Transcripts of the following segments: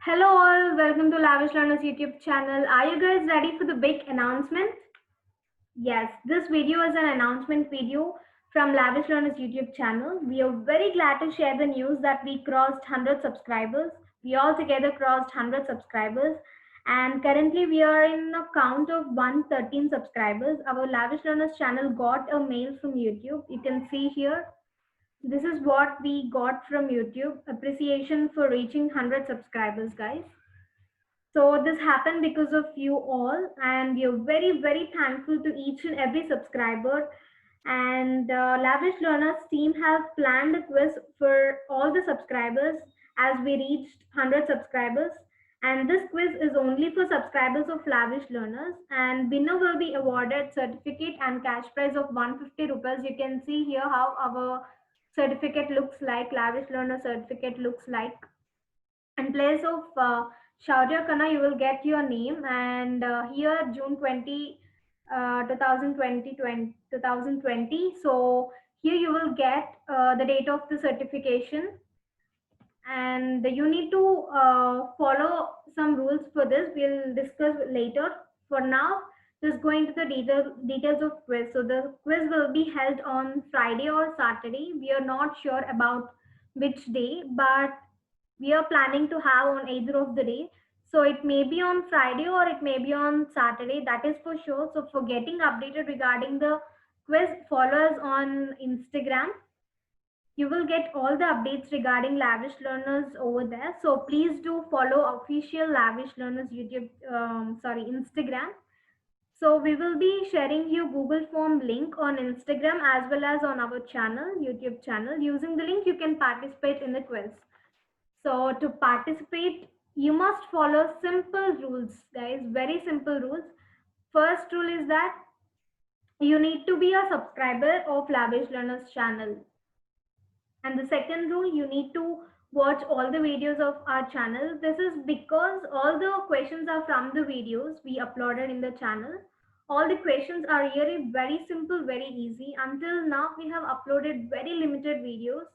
Hello all, welcome to Lavish Learners YouTube channel. Are you guys ready for the big announcement? Yes, this video is an announcement video from Lavish Learners YouTube channel. We are very glad to share the news that we crossed 100 subscribers. We all together crossed 100 subscribers, and currently we are in a count of 113 subscribers. Our Lavish Learners channel got a mail from YouTube. You can see here. This is what we got from YouTube. Appreciation for reaching 100 subscribers, guys. So this happened because of you all, and we are very, very thankful to each and every subscriber. And Lavish Learners team have planned a quiz for all the subscribers as we reached 100 subscribers. And this quiz is only for subscribers of Lavish Learners. And winner will be awarded certificate and cash prize of 150 rupees. You can see here how our certificate looks like. Lavish Learner certificate looks like. In place of Shaurya Khanna, you will get your name, and here June 2020, 2020. So here you will get the date of the certification, and you need to follow some rules for this. We'll discuss later. For now, just going to the details of quiz. So the quiz will be held on Friday or Saturday. We are not sure about which day, but we are planning to have on either of the day. So it may be on Friday or it may be on Saturday, that is for sure. So for getting updated regarding the quiz, follow us on Instagram. You will get all the updates regarding Lavish Learners over there. So please do follow official Lavish Learners YouTube, Instagram. So we will be sharing you Google Form link on Instagram as well as on our channel, YouTube channel. Using the link, you can participate in the quiz. So to participate, you must follow simple rules, guys, very simple rules. First rule is that you need to be a subscriber of Lavish Learners channel. And the second rule, you need to watch all the videos of our channel. This is because all the questions are from the videos we uploaded in the channel. All the questions are really very simple, very easy. Until now, we have uploaded very limited videos.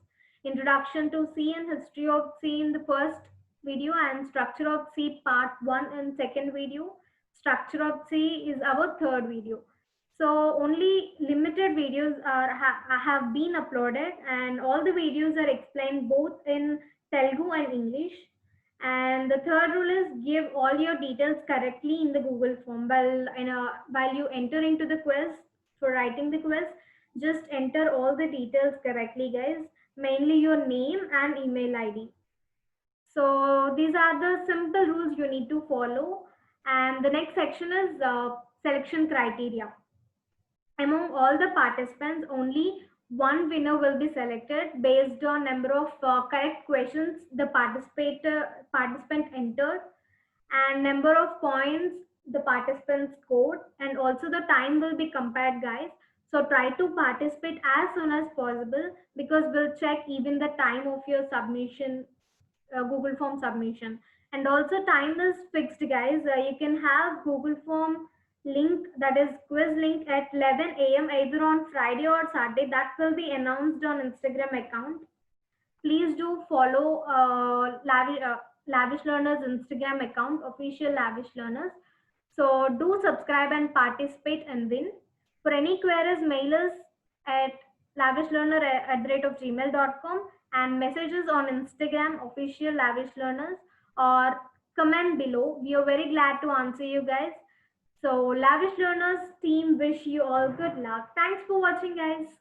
Introduction to C and history of C in the first video, and structure of C part 1 and second video. Structure of C is our third video. So only limited videos have been uploaded, and all the videos are explained both in Telugu and English. And the third rule is give all your details correctly in the Google form. While you enter into the quiz for writing the quiz, just enter all the details correctly, guys. Mainly your name and email ID. So these are the simple rules you need to follow. And the next section is selection criteria. Among all the participants, only one winner will be selected based on number of correct questions the participant entered, and number of points the participant scored, and also the time will be compared, guys. So try to participate as soon as possible, because we'll check even the time of your submission, Google form submission. And also time is fixed, guys. You can have Google form link, that is quiz link, at 11 a.m. either on Friday or Saturday. That will be announced on Instagram account. Please do follow Lavish Learners Instagram account, official Lavish Learners. So do subscribe and participate and win. For any queries, mail us at lavishlearner@gmail.com, and messages on Instagram, official Lavish Learners, or comment below. We are very glad to answer you guys. So Lavish Learners team wish you all good luck. Thanks for watching, guys.